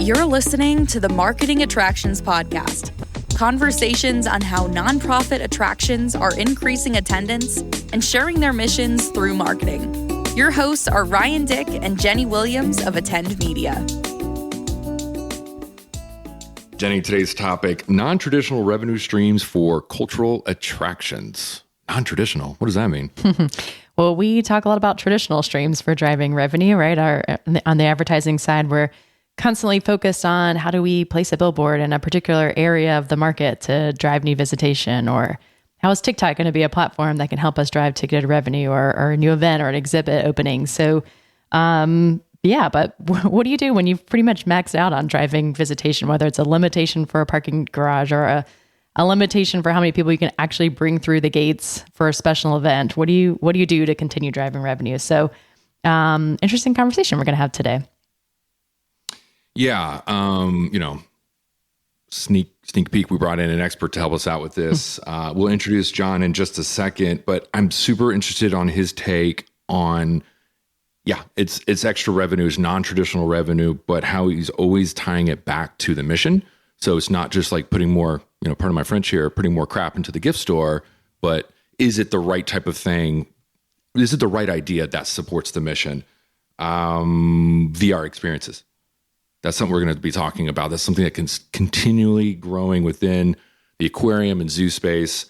You're listening to the Marketing Attractions Podcast. Conversations on how nonprofit attractions are increasing attendance and sharing their missions through marketing. Your hosts are Ryan Dick and Jenny Williams of Attend Media. Jenny, today's topic, non-traditional revenue streams for cultural attractions. Non-traditional, what does that mean? Well, we talk a lot about traditional streams for driving revenue, right? On the advertising side, we're constantly focused on how do we place a billboard in a particular area of the market to drive new visitation, or how is TikTok going to be a platform that can help us drive ticketed revenue or a new event or an exhibit opening. So, but what do you do when you've pretty much maxed out on driving visitation, whether it's a limitation for a parking garage or a limitation for how many people you can actually bring through the gates for a special event? What do you do to continue driving revenue? So, interesting conversation we're going to have today. Yeah. Sneak peek, we brought in an expert to help us out with this. We'll introduce John in just a second, but I'm super interested on his take on, it's extra revenue, it's non-traditional revenue, but how he's always tying it back to the mission. So it's not just like putting more, pardon my French here, putting more crap into the gift store, but is it the right type of thing? Is it the right idea that supports the mission? VR experiences. That's something we're going to be talking about. That's something that can continually growing within the aquarium and zoo space.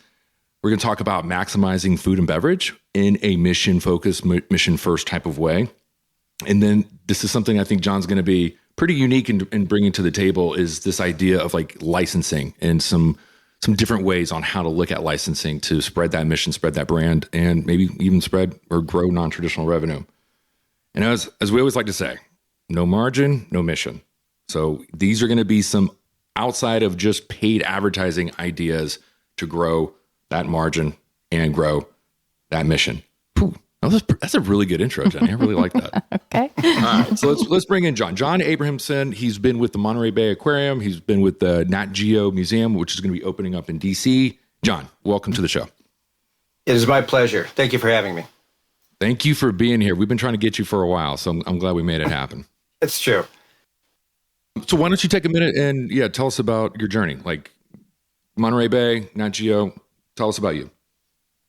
We're going to talk about maximizing food and beverage in a mission-focused, mission-first type of way. And then this is something I think John's going to be pretty unique in bringing to the table, is this idea of like licensing and some different ways on how to look at licensing to spread that mission, spread that brand, and maybe even spread or grow non-traditional revenue. And as we always like to say, no margin, no mission. So these are going to be some outside of just paid advertising ideas to grow that margin and grow that mission. Whew, that's a really good intro, Jenny. I really like that. Okay. All right, so let's bring in John. John Abrahamson. He's been with the Monterey Bay Aquarium. He's been with the Nat Geo Museum, which is going to be opening up in DC. John, welcome to the show. It is my pleasure. Thank you for having me. Thank you for being here. We've been trying to get you for a while, so I'm glad we made it happen. It's true. So why don't you take a minute and tell us about your journey, like Monterey Bay, Nat Geo. Tell us about you.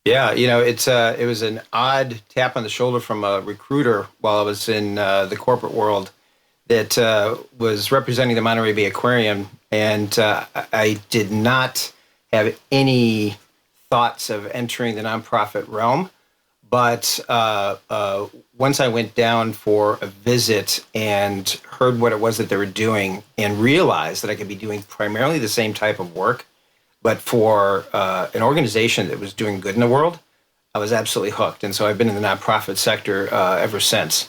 Yeah, it was an odd tap on the shoulder from a recruiter while I was in the corporate world that was representing the Monterey Bay Aquarium, and I did not have any thoughts of entering the nonprofit realm. But once I went down for a visit and heard what it was that they were doing and realized that I could be doing primarily the same type of work, but for an organization that was doing good in the world, I was absolutely hooked. And so I've been in the nonprofit sector ever since.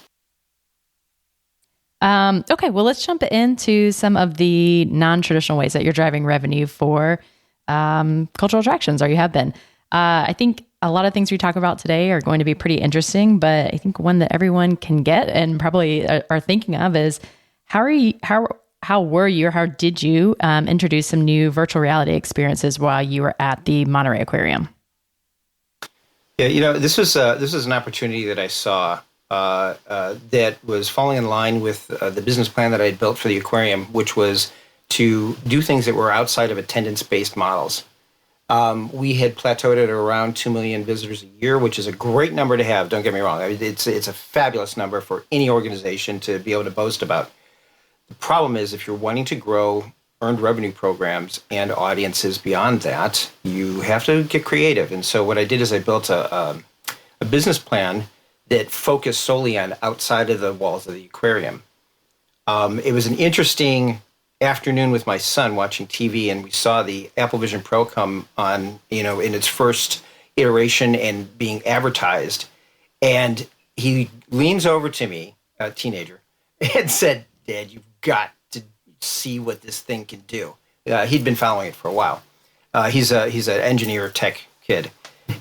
Okay, well, let's jump into some of the non-traditional ways that you're driving revenue for cultural attractions, or you have been. I think a lot of things we talk about today are going to be pretty interesting, but I think one that everyone can get and probably are thinking of is how were you or how did you introduce some new virtual reality experiences while you were at the Monterey Aquarium? Yeah, this was an opportunity that I saw that was falling in line with the business plan that I had built for the aquarium, which was to do things that were outside of attendance-based models. We had plateaued at around 2 million visitors a year, which is a great number to have. Don't get me wrong. I mean, it's a fabulous number for any organization to be able to boast about. The problem is if you're wanting to grow earned revenue programs and audiences beyond that, you have to get creative. And so what I did is I built a business plan that focused solely on outside of the walls of the aquarium. It was an interesting afternoon with my son watching TV, and we saw the Apple Vision Pro come on, in its first iteration and being advertised. And he leans over to me, a teenager, and said, "Dad, you've got to see what this thing can do." He'd been following it for a while. He's an engineer tech kid.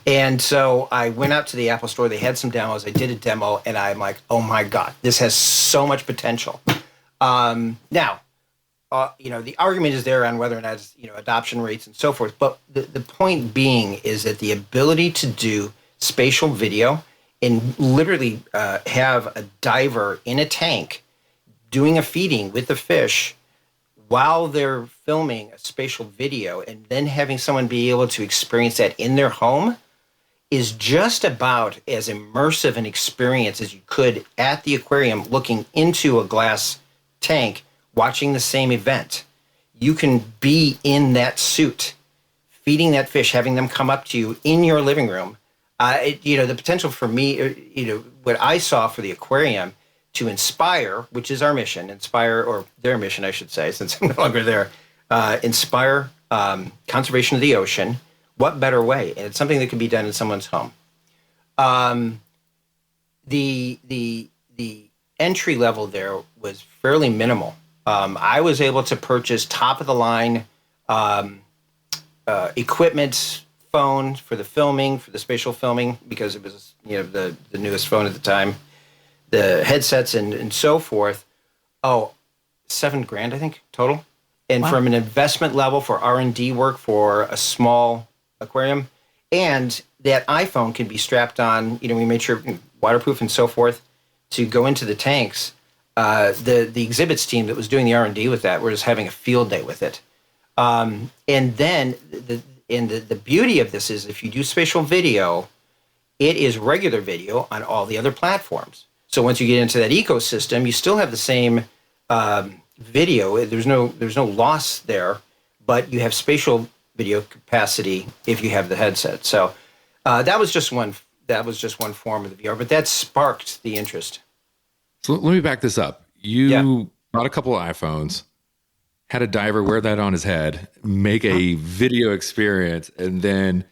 And so I went out to the Apple store. They had some demos. I did a demo, and I'm like, oh my God, this has so much potential. Now, the argument is there on whether or not it's, adoption rates and so forth. But the point being is that the ability to do spatial video and literally have a diver in a tank doing a feeding with the fish while they're filming a spatial video and then having someone be able to experience that in their home is just about as immersive an experience as you could at the aquarium looking into a glass tank, watching the same event. You can be in that suit, feeding that fish, having them come up to you in your living room. The potential for me, what I saw for the aquarium to inspire, which is our mission, or their mission, I should say, since I'm no longer there, inspire conservation of the ocean. What better way? And it's something that can be done in someone's home. The entry level there was fairly minimal. I was able to purchase top of the line equipment, phone for the filming, for the spatial filming, because it was the newest phone at the time, the headsets and so forth. $7,000 I think total. And Wow. From an investment level for R&D work for a small aquarium, and that iPhone can be strapped on. We made sure waterproof and so forth to go into the tanks. The exhibits team that was doing the R&D with that were just having a field day with it. And then the beauty of this is if you do spatial video, it is regular video on all the other platforms. So once you get into that ecosystem, you still have the same video. There's no loss there, but you have spatial video capacity if you have the headset. So that was just one form of the VR, but that sparked the interest. So let me back this up. You bought a couple of iPhones, had a diver wear that on his head, make a video experience, and then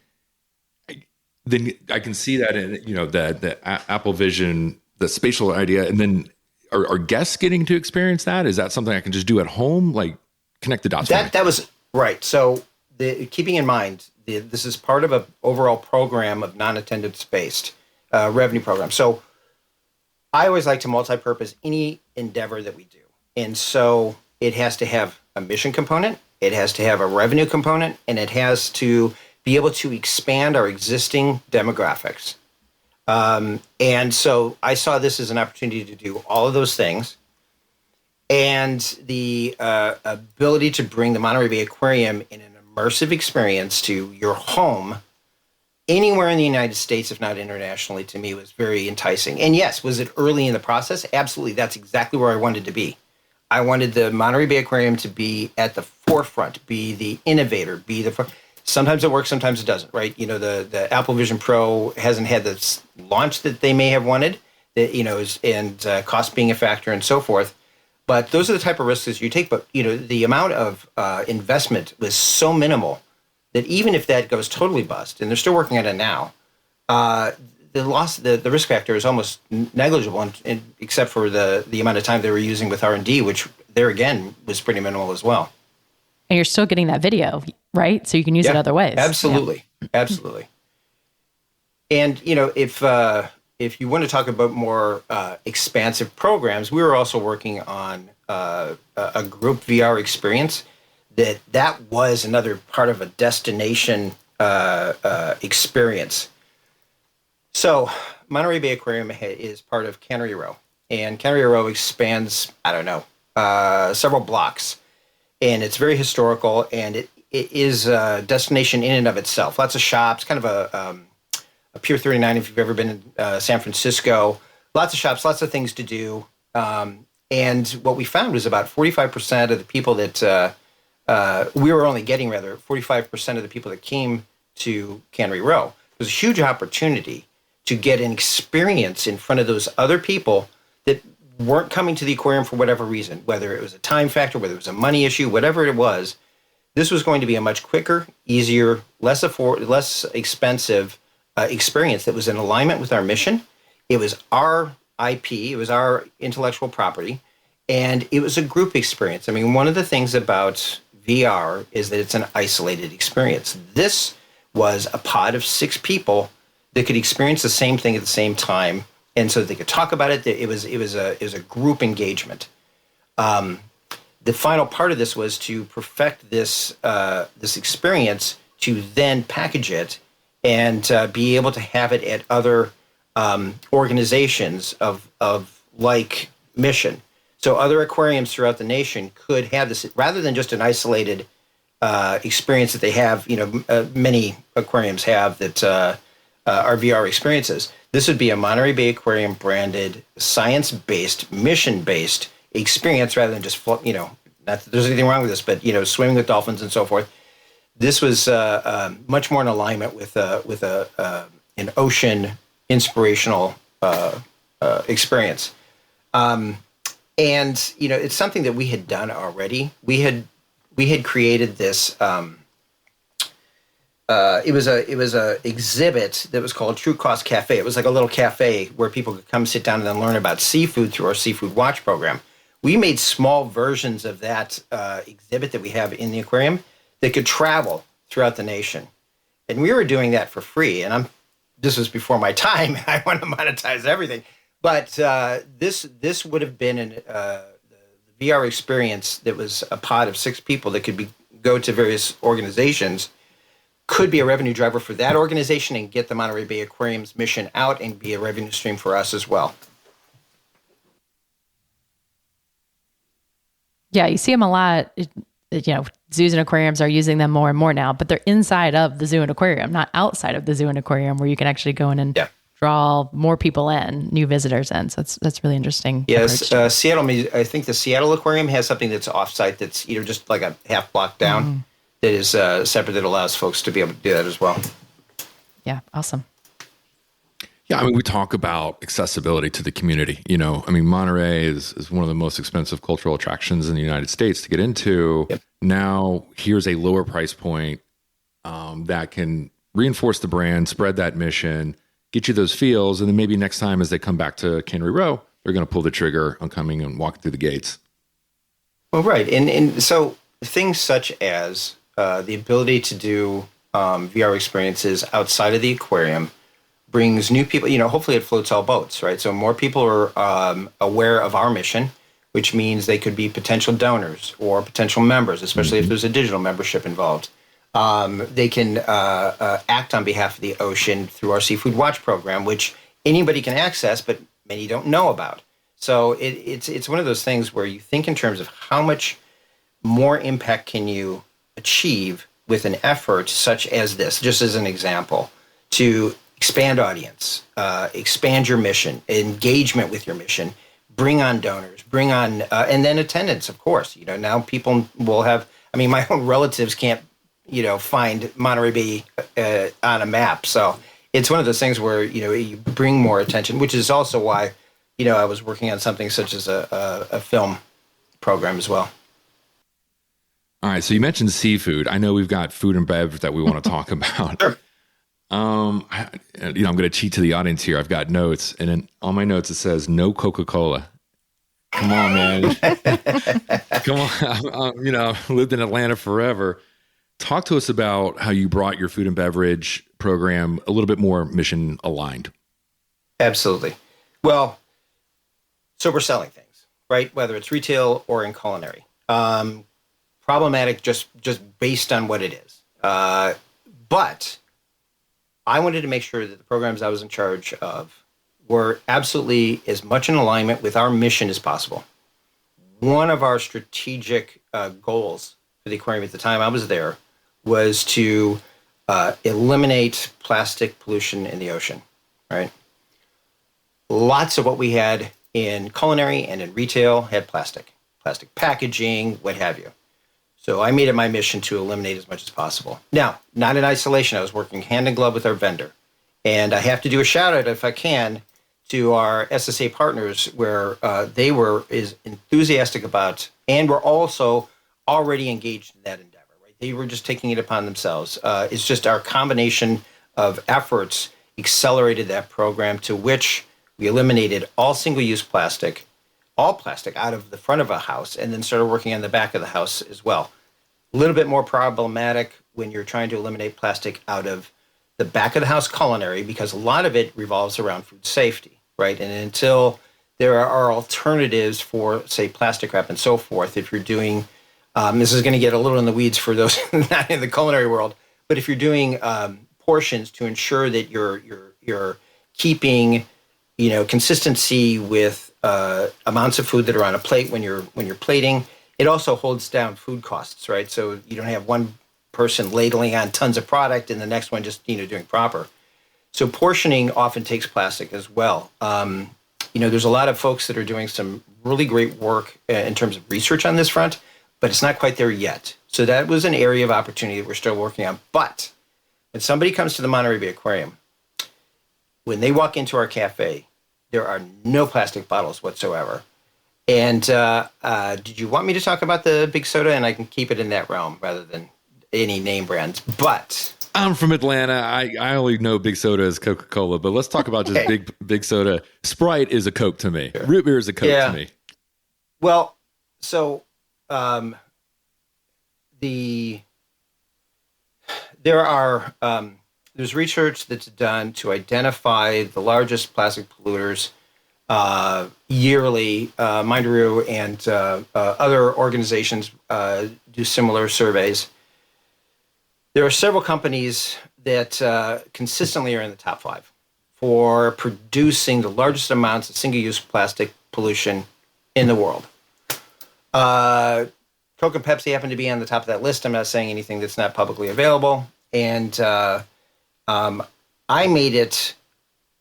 I can see that in the Apple Vision, the spatial idea, and then are guests getting to experience that? Is that something I can just do at home? Like connect the dots. That was right. So keeping in mind this is part of an overall program of non-attendance based revenue program. So I always like to multi-purpose any endeavor that we do. And so it has to have a mission component, it has to have a revenue component, and it has to be able to expand our existing demographics. And so I saw this as an opportunity to do all of those things. And the ability to bring the Monterey Bay Aquarium in an immersive experience to your home anywhere in the United States, if not internationally, to me was very enticing. And yes, was it early in the process? Absolutely. That's exactly where I wanted to be. I wanted the Monterey Bay Aquarium to be at the forefront, be the innovator, sometimes it works, sometimes it doesn't, right? The Apple Vision Pro hasn't had the launch that they may have wanted, and cost being a factor and so forth. But those are the type of risks that you take. But, the amount of investment was so minimal that even if that goes totally bust, and they're still working on it now, the risk factor is almost negligible, except for the amount of time they were using with R&D, which there again was pretty minimal as well. And you're still getting that video, right? So you can use it other ways. Absolutely. Yeah. Absolutely. And, if you want to talk about more expansive programs, we were also working on a group VR experience that was another part of a destination experience. So Monterey Bay Aquarium is part of Cannery Row, and Cannery Row expands, several blocks, and it's very historical, and it is a destination in and of itself. Lots of shops, kind of a Pier 39 if you've ever been in San Francisco. Lots of shops, lots of things to do. And what we found was about 45% of the people that we were only getting, 45% of the people that came to Cannery Row. It was a huge opportunity to get an experience in front of those other people that weren't coming to the aquarium for whatever reason, whether it was a time factor, whether it was a money issue, whatever it was. This was going to be a much quicker, easier, less expensive experience that was in alignment with our mission. It was our IP, it was our intellectual property, and it was a group experience. I mean, one of the things about VR is that it's an isolated experience. This was a pod of 6 people that could experience the same thing at the same time, and so they could talk about it. It was a group engagement. The final part of this was to perfect this experience, to then package it and be able to have it at other organizations of like mission. So other aquariums throughout the nation could have this, rather than just an isolated experience that they have, many aquariums have that are VR experiences. This would be a Monterey Bay Aquarium branded, science-based, mission-based experience rather than just, not that there's anything wrong with this, but, swimming with dolphins and so forth. This was much more in alignment with an ocean inspirational experience. And, it's something that we had done already. We had created this, it was a exhibit that was called True Cost Cafe. It was like a little cafe where people could come sit down and then learn about seafood through our Seafood Watch program. We made small versions of that exhibit that we have in the aquarium that could travel throughout the nation. And we were doing that for free. And this was before my time. I want to monetize everything. But this would have been the VR experience that was a pod of 6 people that could go to various organizations, could be a revenue driver for that organization and get the Monterey Bay Aquarium's mission out and be a revenue stream for us as well. Yeah, you see them a lot. Zoos and aquariums are using them more and more now, but they're inside of the zoo and aquarium, not outside of the zoo and aquarium, where you can actually go in and draw more people in, new visitors in. So that's really interesting. Yes, Seattle. I think the Seattle Aquarium has something that's offsite that's just like a half block down that is separate, that allows folks to be able to do that as well. Yeah, awesome. Yeah, we talk about accessibility to the community. Monterey is one of the most expensive cultural attractions in the United States to get into. Yep. Now, here's a lower price point that can reinforce the brand, spread that mission, get you those feels, and then maybe next time as they come back to Cannery Row, they're going to pull the trigger on coming and walking through the gates. Well, right. And so things such as the ability to do VR experiences outside of the aquarium brings new people, hopefully it floats all boats, right? So more people are aware of our mission, which means they could be potential donors or potential members, especially if there's a digital membership involved. They can act on behalf of the ocean through our Seafood Watch program, which anybody can access, but many don't know about. So it's one of those things where you think in terms of how much more impact can you achieve with an effort such as this, just as an example, to expand audience, expand your mission, engagement with your mission, bring on donors, bring on, and then attendance, of course. Now people will have, my own relatives can't, find Monterey Bay on a map. So it's one of those things where, you bring more attention, which is also why, I was working on something such as a film program as well. All right. So you mentioned seafood. I know we've got food and beverage that we want to talk about. Sure. I'm going to cheat to the audience here. I've got notes, and in on my notes it says no Coca-Cola. Come on, man. Come on. I've lived in Atlanta forever. Talk to us about how you brought your food and beverage program a little bit more mission aligned. Absolutely. Well, so we're selling things, right? Whether it's retail or in culinary. Problematic just based on what it is. But I wanted to make sure that the programs I was in charge of were absolutely as much in alignment with our mission as possible. One of our strategic goals for the aquarium at the time I was there was to eliminate plastic pollution in the ocean, right? Lots of what we had in culinary and in retail had plastic packaging, what have you. So I made it my mission to eliminate as much as possible. Now, not in isolation. I was working hand in glove with our vendor. And I have to do a shout out, if I can, to our SSA partners, where they were as enthusiastic about, and were also already engaged in that endeavor, right? They were just taking it upon themselves. It's just our combination of efforts accelerated that program, to which we eliminated all single-use plastic, all plastic out of the front of a house, and then started working on the back of the house as well. A little bit more problematic when you're trying to eliminate plastic out of the back of the house culinary, because a lot of it revolves around food safety, right? And until there are alternatives for, say, plastic wrap and so forth, if you're doing, this is going to get a little in the weeds for those not in the culinary world, but if you're doing portions to ensure that you're keeping, consistency with amounts of food that are on a plate when you're plating. It also holds down food costs, right? So you don't have one person ladling on tons of product and the next one just doing proper. So portioning often takes plastic as well. There's a lot of folks that are doing some really great work in terms of research on this front, but it's not quite there yet. So that was an area of opportunity that we're still working on. But when somebody comes to the Monterey Bay Aquarium, when they walk into our cafe, there are no plastic bottles whatsoever. And did you want me to talk about the big soda? And I can keep it in that realm rather than any name brands. But I'm from Atlanta. I only know big soda as Coca-Cola, but let's talk about just big soda. Sprite is a Coke to me. Sure. Root beer is a Coke to me. Well, so there's research that's done to identify the largest plastic polluters yearly. Monterey and other organizations do similar surveys. There are several companies that consistently are in the top 5 for producing the largest amounts of single-use plastic pollution in the world. Coke and Pepsi happen to be on the top of that list. I'm not saying anything that's not publicly available. And I made it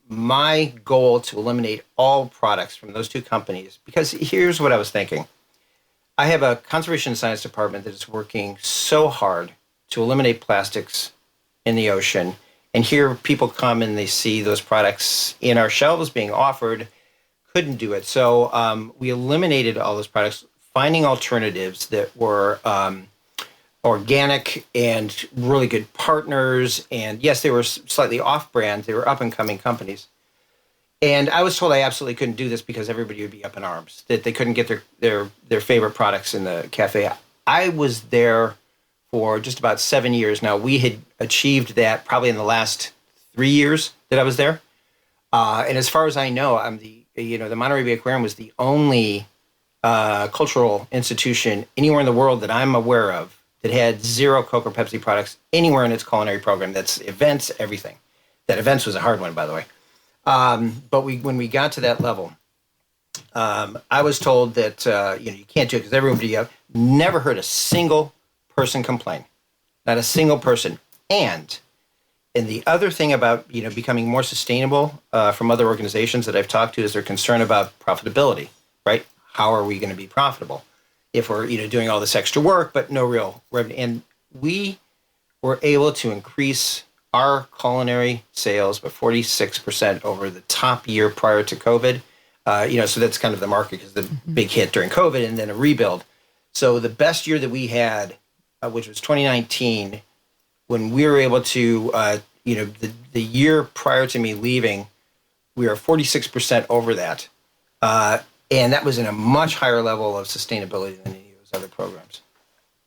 my goal to eliminate all products from those two companies because here's what I was thinking. I have a conservation science department that is working so hard to eliminate plastics in the ocean. And here people come and they see those products in our shelves being offered, couldn't do it. So we eliminated all those products, finding alternatives that were organic and really good partners. And yes, they were slightly off-brand. They were up-and-coming companies. And I was told I absolutely couldn't do this because everybody would be up in arms, that they couldn't get their favorite products in the cafe. I was there for just about 7 years. Now, we had achieved that probably in the last 3 years that I was there. And as far as I know, the Monterey Bay Aquarium was the only cultural institution anywhere in the world that I'm aware of that had 0 Coke or Pepsi products anywhere in its culinary program. That's events, everything. That events was a hard one, by the way. But when we got to that level, I was told that you can't do it because everybody never heard a single person complain, not a single person. And the other thing about becoming more sustainable from other organizations that I've talked to is their concern about profitability, right? How are we going to be profitable if we're doing all this extra work but no real revenue? And we were able to increase our culinary sales by 46% over the top year prior to COVID. So that's kind of the market because the big hit during COVID and then a rebuild. So the best year that we had, which was 2019, when we were able to, the year prior to me leaving, we were 46% over that. And that was in a much higher level of sustainability than any of those other programs.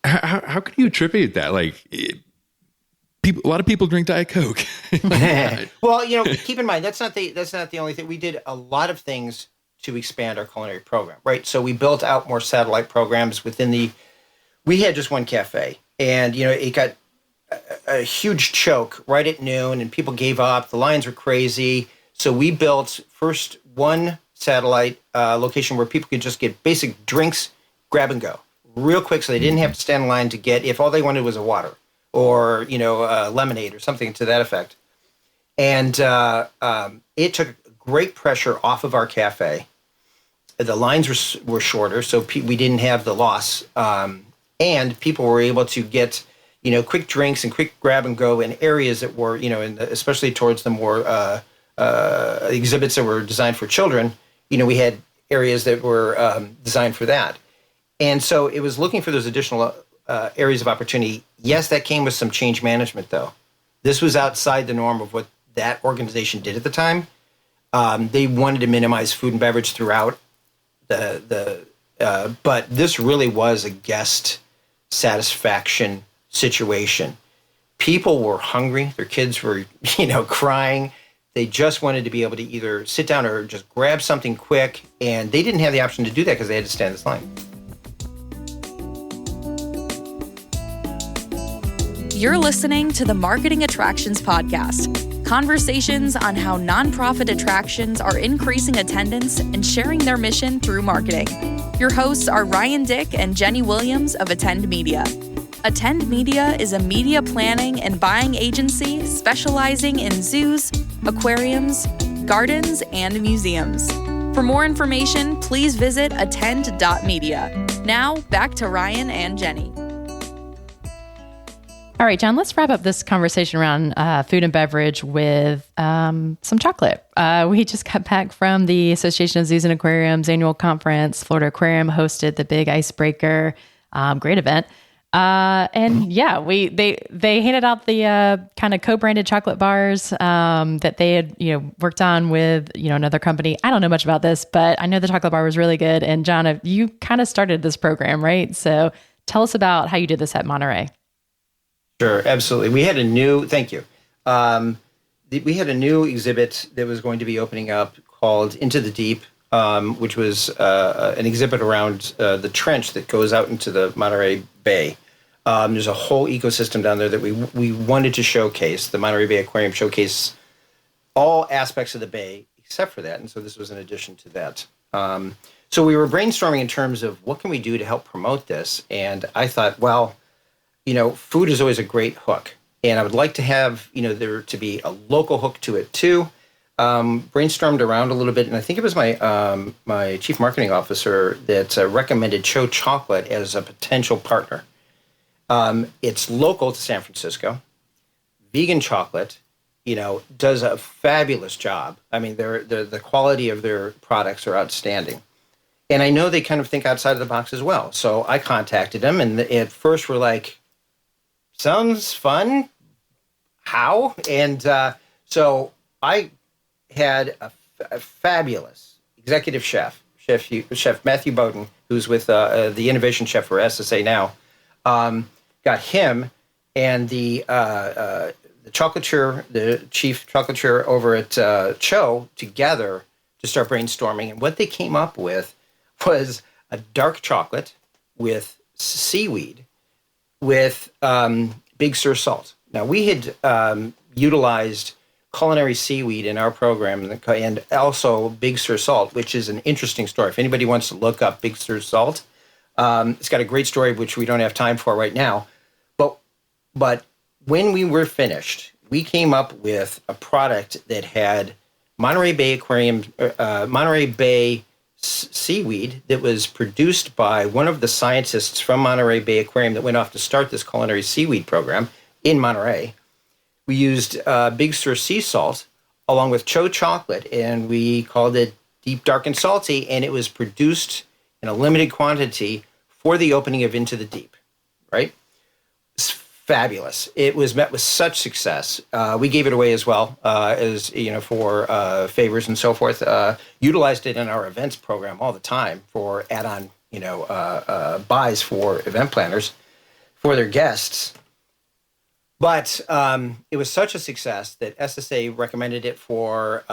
How can you attribute that? Like, a lot of people drink Diet Coke. Well, keep in mind that's not the only thing. We did a lot of things to expand our culinary program, right? So we built out more satellite programs we had just one cafe, and it got a huge choke right at noon, and people gave up. The lines were crazy, so we built first one satellite location where people could just get basic drinks, grab and go, real quick, so they didn't have to stand in line to get if all they wanted was a water or lemonade or something to that effect. And it took great pressure off of our cafe. The lines were shorter, so we didn't have the loss. And people were able to get, quick drinks and quick grab and go in areas that were, especially towards the more exhibits that were designed for children. We had areas that were designed for that. And so it was looking for those additional areas of opportunity. Yes, that came with some change management, though. This was outside the norm of what that organization did at the time. They wanted to minimize food and beverage throughout but this really was a guest satisfaction situation. People were hungry. Their kids were, crying. They just wanted to be able to either sit down or just grab something quick. And they didn't have the option to do that because they had to stand in this line. You're listening to the Marketing Attractions Podcast, Conversations on how nonprofit attractions are increasing attendance and sharing their mission through marketing. Your hosts are Ryan Dick and Jenny Williams of Attend Media. Attend Media is a media planning and buying agency specializing in zoos, aquariums, gardens, and museums. For more information, please visit attend.media. Now, back to Ryan and Jenny. All right, John, let's wrap up this conversation around food and beverage with some chocolate. We just got back from the Association of Zoos and Aquariums annual conference. Florida Aquarium hosted the Big Icebreaker. Great event. And yeah, they handed out the kind of co-branded chocolate bars that they had, worked on with, another company. I don't know much about this, but I know the chocolate bar was really good. And John, you kind of started this program, right? So tell us about how you did this at Monterey. Sure, absolutely. Thank you. We had a new exhibit that was going to be opening up called Into the Deep, which was an exhibit around the trench that goes out into the Monterey Bay. There's a whole ecosystem down there that we wanted to showcase. The Monterey Bay Aquarium showcase all aspects of the bay except for that, and so this was an addition to that. So we were brainstorming in terms of what can we do to help promote this, and I thought, well, food is always a great hook, and I would like to have, there to be a local hook to it too. Brainstormed around a little bit, and I think it was my chief marketing officer that recommended Cho Chocolate as a potential partner. It's local to San Francisco. Vegan chocolate, does a fabulous job. I mean, the quality of their products are outstanding. And I know they kind of think outside of the box as well. So I contacted them, and at first we're like, sounds fun. How? And so I had a fabulous executive chef Matthew Bowden, who's with the innovation chef for SSA now. Got him and the chocolatier, the chief chocolatier over at Cho together to start brainstorming. And what they came up with was a dark chocolate with seaweed with Big Sur salt. Now, we had utilized culinary seaweed in our program and also Big Sur salt, which is an interesting story. If anybody wants to look up Big Sur salt, it's got a great story, which we don't have time for right now. But when we were finished, we came up with a product that had Monterey Bay Aquarium, Monterey Bay seaweed that was produced by one of the scientists from Monterey Bay Aquarium that went off to start this culinary seaweed program in Monterey. We used Big Sur sea salt along with Cho chocolate, and we called it Deep, Dark, and Salty, and it was produced in a limited quantity for the opening of Into the Deep, right? It's fabulous. It was met with such success. We gave it away as well as, for favors and so forth. Utilized it in our events program all the time for add-on, buys for event planners for their guests. But it was such a success that SSA recommended it for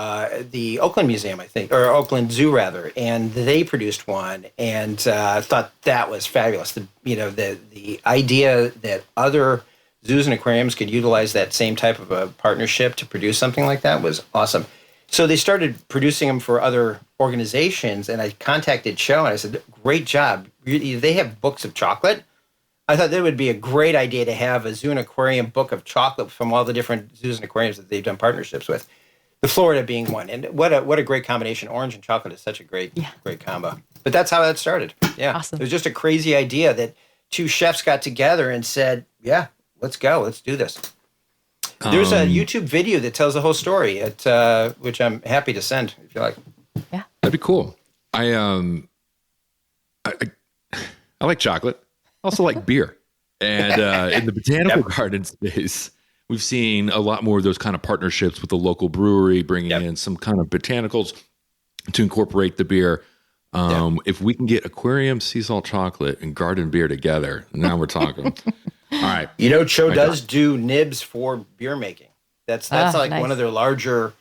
the Oakland Museum, I think, or Oakland Zoo rather, and they produced one, and thought that was fabulous. The idea that other zoos and aquariums could utilize that same type of a partnership to produce something like that was awesome. So they started producing them for other organizations, and I contacted Cho and I said, "Great job! They have books of chocolate." I thought that would be a great idea to have a zoo and aquarium book of chocolate from all the different zoos and aquariums that they've done partnerships with. The Florida being one, and what a great combination! Orange and chocolate is such a great combo. But that's how that started. Yeah, awesome. It was just a crazy idea that two chefs got together and said, "Yeah, let's go, let's do this." There's a YouTube video that tells the whole story, which I'm happy to send if you like. Yeah, that'd be cool. I like chocolate. Also like beer. And in the botanical garden space, we've seen a lot more of those kind of partnerships with the local brewery, bringing in some kind of botanicals to incorporate the beer. If we can get aquarium sea salt chocolate and garden beer together, now we're talking. All right. Cho does do nibs for beer making. That's like nice. One of their larger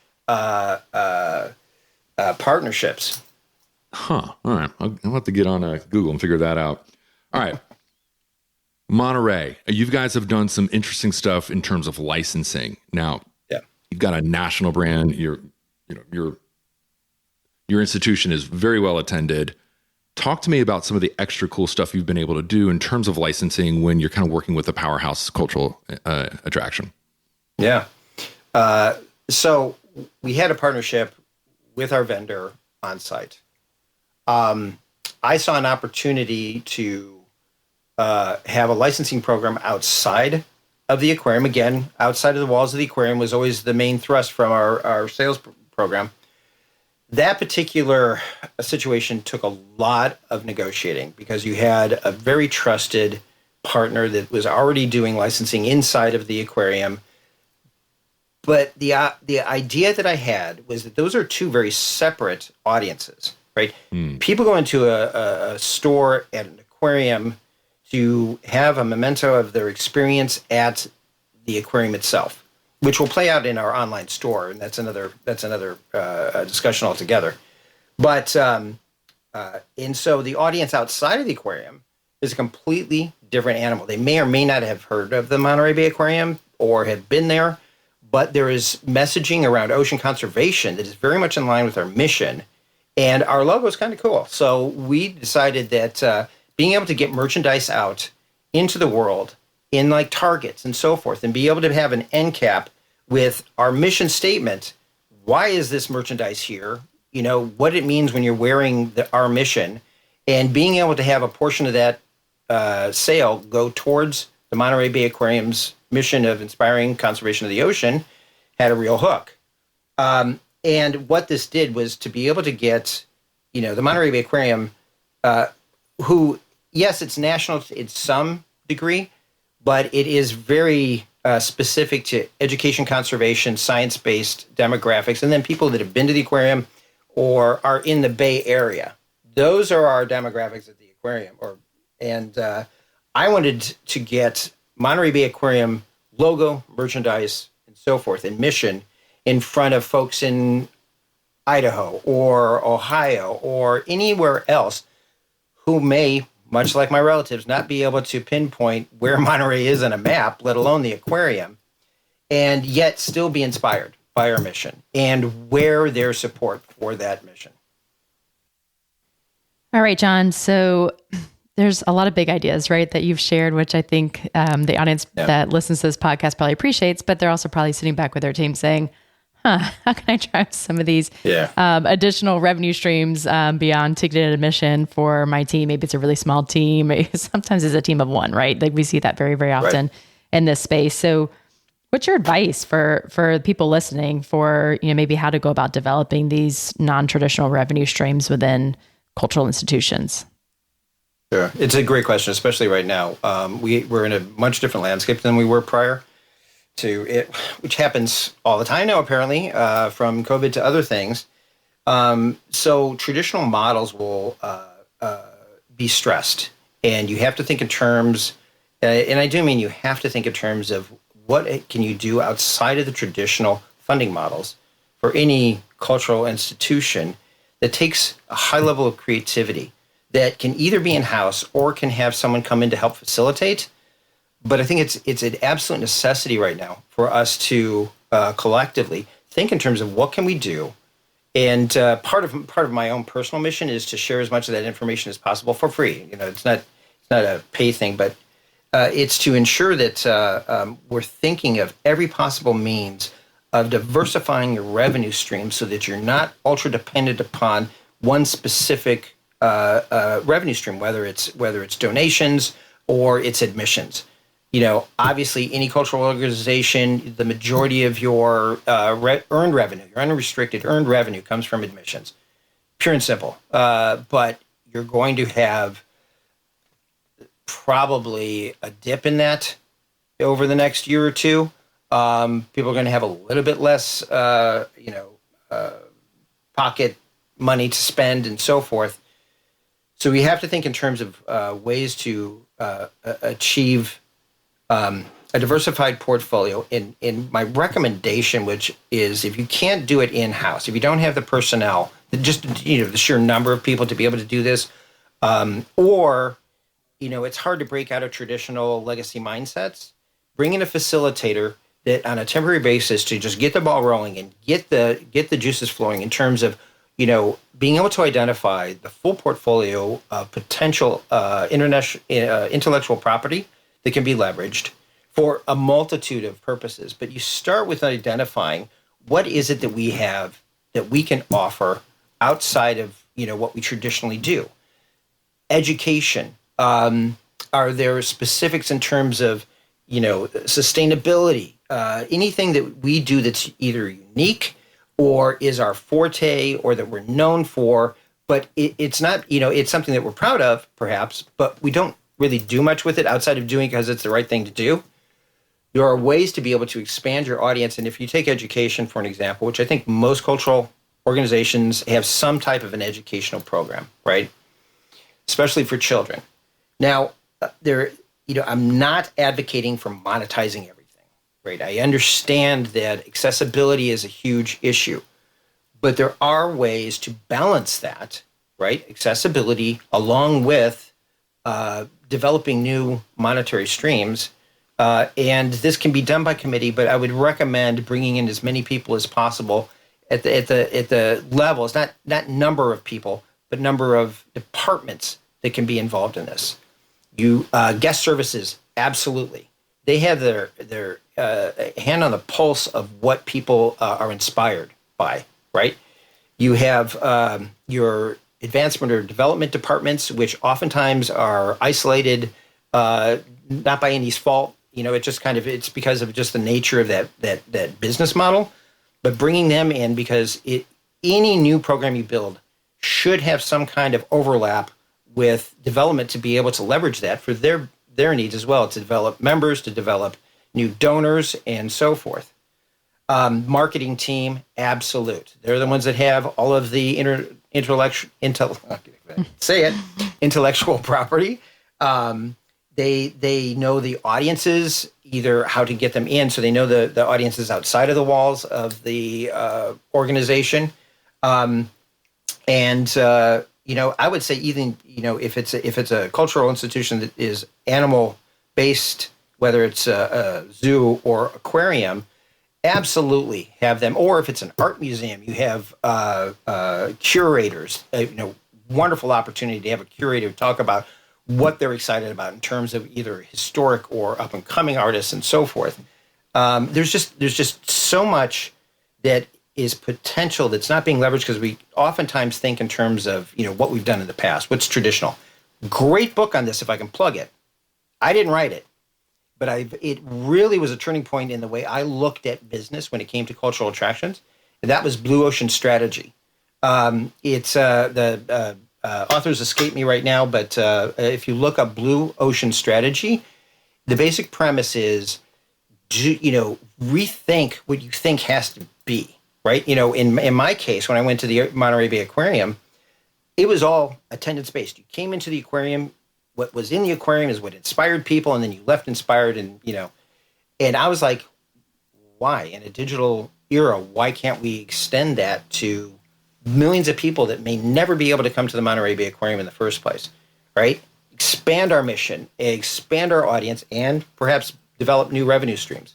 partnerships. Huh. All right. I'll have to get on Google and figure that out. All right. Monterey, you guys have done some interesting stuff in terms of licensing. Now, You've got a national brand. Your institution is very well attended. Talk to me about some of the extra cool stuff you've been able to do in terms of licensing when you're kind of working with a powerhouse cultural attraction. Yeah. So we had a partnership with our vendor on site. I saw an opportunity to have a licensing program outside of the aquarium. Again, outside of the walls of the aquarium was always the main thrust from our sales program. That particular situation took a lot of negotiating because you had a very trusted partner that was already doing licensing inside of the aquarium. But the idea that I had was that those are two very separate audiences, right? People go into a store at an aquarium to have a memento of their experience at the aquarium itself, which will play out in our online store, and that's another discussion altogether. But and so the audience outside of the aquarium is a completely different animal. They may or may not have heard of the Monterey Bay Aquarium or have been there, but there is messaging around ocean conservation that is very much in line with our mission, and our logo is kind of cool. So we decided that being able to get merchandise out into the world in like Targets and so forth, and be able to have an end cap with our mission statement. Why is this merchandise here? You know, what it means when you're wearing our mission, and being able to have a portion of that sale go towards the Monterey Bay Aquarium's mission of inspiring conservation of the ocean had a real hook. And what this did was to be able to get, the Monterey Bay Aquarium, who, yes, it's national in some degree, but it is very specific to education, conservation, science-based demographics, and then people that have been to the aquarium or are in the Bay Area. Those are our demographics at the aquarium. And I wanted to get Monterey Bay Aquarium logo, merchandise, and so forth, and mission in front of folks in Idaho or Ohio or anywhere else who may, much like my relatives, not be able to pinpoint where Monterey is on a map, let alone the aquarium, and yet still be inspired by our mission and wear their support for that mission. All right, John. So there's a lot of big ideas, right, that you've shared, which I think the audience that listens to this podcast probably appreciates, but they're also probably sitting back with their team saying, how can I drive some of these additional revenue streams beyond ticketed admission for my team? Maybe it's a really small team. Sometimes it's a team of one, right? Like we see that very, very often in this space. So what's your advice for people listening for, maybe how to go about developing these non-traditional revenue streams within cultural institutions? Sure. It's a great question, especially right now. We're in a much different landscape than we were prior to it, which happens all the time now, apparently, from COVID to other things. So traditional models will be stressed, and you have to think in terms, and I do mean you have to think in terms of what can you do outside of the traditional funding models for any cultural institution that takes a high level of creativity that can either be in-house or can have someone come in to help facilitate. But I think it's an absolute necessity right now for us to collectively think in terms of what can we do. And part of my own personal mission is to share as much of that information as possible for free. It's not a pay thing, but it's to ensure that we're thinking of every possible means of diversifying your revenue stream so that you're not ultra dependent upon one specific revenue stream, whether it's donations or it's admissions. Obviously, any cultural organization, the majority of your earned revenue, your unrestricted earned revenue, comes from admissions, pure and simple. But you're going to have probably a dip in that over the next year or two. People are going to have a little bit less, pocket money to spend and so forth. So we have to think in terms of ways to achieve a diversified portfolio. In my recommendation, which is if you can't do it in-house, if you don't have the personnel, just the sheer number of people to be able to do this, or it's hard to break out of traditional legacy mindsets, bring in a facilitator that on a temporary basis to just get the ball rolling and get the juices flowing in terms of, being able to identify the full portfolio of potential intellectual property that can be leveraged for a multitude of purposes. But you start with identifying what is it that we have that we can offer outside of, what we traditionally do. Education. Are there specifics in terms of, sustainability? Anything that we do that's either unique or is our forte or that we're known for, but it's not, it's something that we're proud of, perhaps, but we don't really do much with it outside of doing it because it's the right thing to do. There are ways to be able to expand your audience. And if you take education, for an example, which I think most cultural organizations have some type of an educational program, right? Especially for children. Now, I'm not advocating for monetizing everything, right? I understand that accessibility is a huge issue, but there are ways to balance that, right? Accessibility along with developing new monetary streams. And this can be done by committee, but I would recommend bringing in as many people as possible at the levels, not number of people, but number of departments that can be involved in this. Guest services, absolutely. They have their hand on the pulse of what people are inspired by, right? You have your advancement or development departments, which oftentimes are isolated, not by anybody's fault. It's because of just the nature of that business model. But bringing them in because any new program you build should have some kind of overlap with development to be able to leverage that for their needs as well, to develop members, to develop new donors, and so forth. Marketing team, absolute. They're the ones that have all of the intellectual property. They know the audiences, either how to get them in, so they know the audiences outside of the walls of the organization. I would say even, if it's a cultural institution that is animal based, whether it's a zoo or aquarium, absolutely have them. Or if it's an art museum, you have curators. Wonderful opportunity to have a curator talk about what they're excited about in terms of either historic or up and coming artists and so forth. There's just so much that is potential that's not being leveraged because we oftentimes think in terms of, what we've done in the past, what's traditional. Great book on this, if I can plug it. I didn't write it, but it really was a turning point in the way I looked at business when it came to cultural attractions. And that was Blue Ocean Strategy. It's the authors escape me right now, but if you look up Blue Ocean Strategy, the basic premise is, rethink what you think has to be, right? In my case, when I went to the Monterey Bay Aquarium, it was all attendance-based. You came into the aquarium, what was in the aquarium is what inspired people, and then you left inspired, and I was like, why? In a digital era, why can't we extend that to millions of people that may never be able to come to the Monterey Bay Aquarium in the first place, right? Expand our mission, expand our audience, and perhaps develop new revenue streams.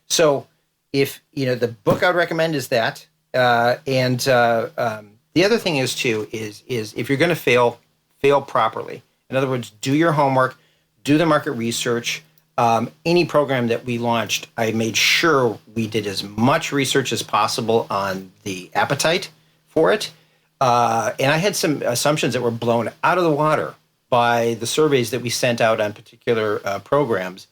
So if, the book I would recommend is that. The other thing is too, is if you're going to fail properly. In other words, do your homework, do the market research. Any program that we launched, I made sure we did as much research as possible on the appetite for it. And I had some assumptions that were blown out of the water by the surveys that we sent out on particular programs.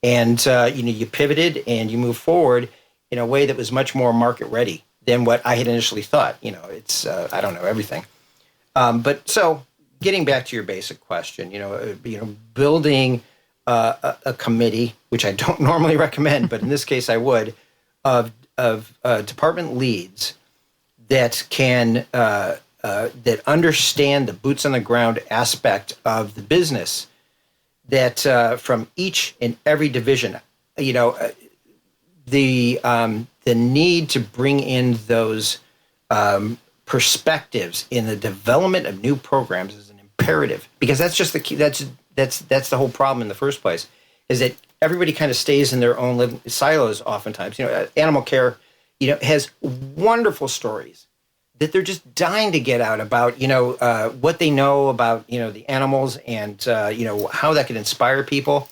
And, you pivoted and you moved forward in a way that was much more market ready than what I had initially thought. It's, I don't know everything. But so getting back to your basic question, building a committee, which I don't normally recommend, but in this case I would, of department leads that can that understand the boots on the ground aspect of the business. That from each and every division, the need to bring in those perspectives in the development of new programs is an imperative, because that's just the key. That's the whole problem in the first place, is that everybody kind of stays in their own little silos oftentimes. Animal care, has wonderful stories that they're just dying to get out about, what they know about, the animals and, how that could inspire people.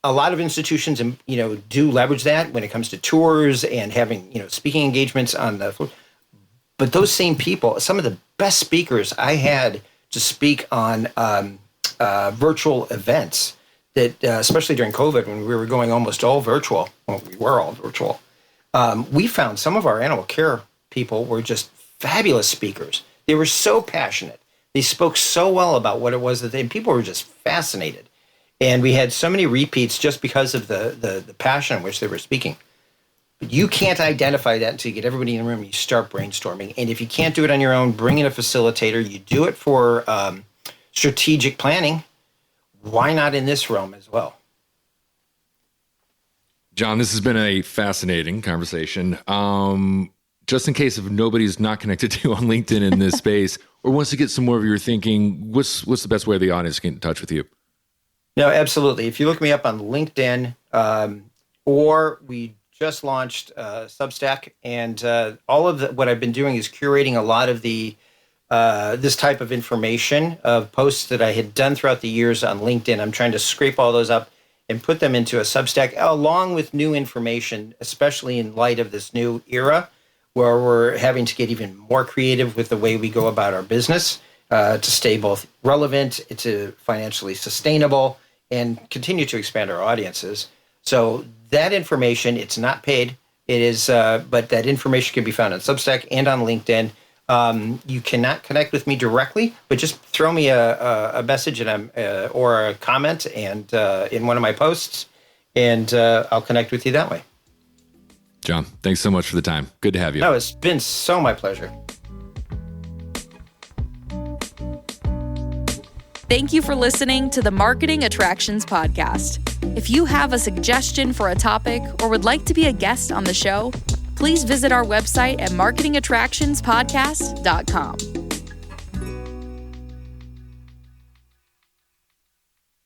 A lot of institutions, do leverage that when it comes to tours and having, speaking engagements on the floor. But those same people, some of the best speakers I had to speak on virtual events that, especially during COVID, when we were going almost all virtual, well, we were all virtual, we found some of our animal care people were just fabulous speakers. They were so passionate. They spoke so well about what it was that people were just fascinated. And we had so many repeats just because of the passion in which they were speaking. But you can't identify that until you get everybody in the room and you start brainstorming. And if you can't do it on your own, bring in a facilitator. You do it for strategic planning. Why not in this realm as well? John, this has been a fascinating conversation. Just in case if nobody's not connected to you on LinkedIn in this space or wants to get some more of your thinking, what's the best way the audience can get in touch with you? No, absolutely. If you look me up on LinkedIn, or we just launched Substack, and all of what I've been doing is curating a lot of the this type of information of posts that I had done throughout the years on LinkedIn. I'm trying to scrape all those up and put them into a Substack, along with new information, especially in light of this new era where we're having to get even more creative with the way we go about our business to stay both relevant, to financially sustainable, and continue to expand our audiences. So that information, it's not paid. It is, but that information can be found on Substack and on LinkedIn. You cannot connect with me directly, but just throw me a message and or a comment and in one of my posts, and I'll connect with you that way. John, thanks so much for the time. Good to have you. No, it's been so my pleasure. Thank you for listening to the Marketing Attractions Podcast. If you have a suggestion for a topic or would like to be a guest on the show, please visit our website at marketingattractionspodcast.com.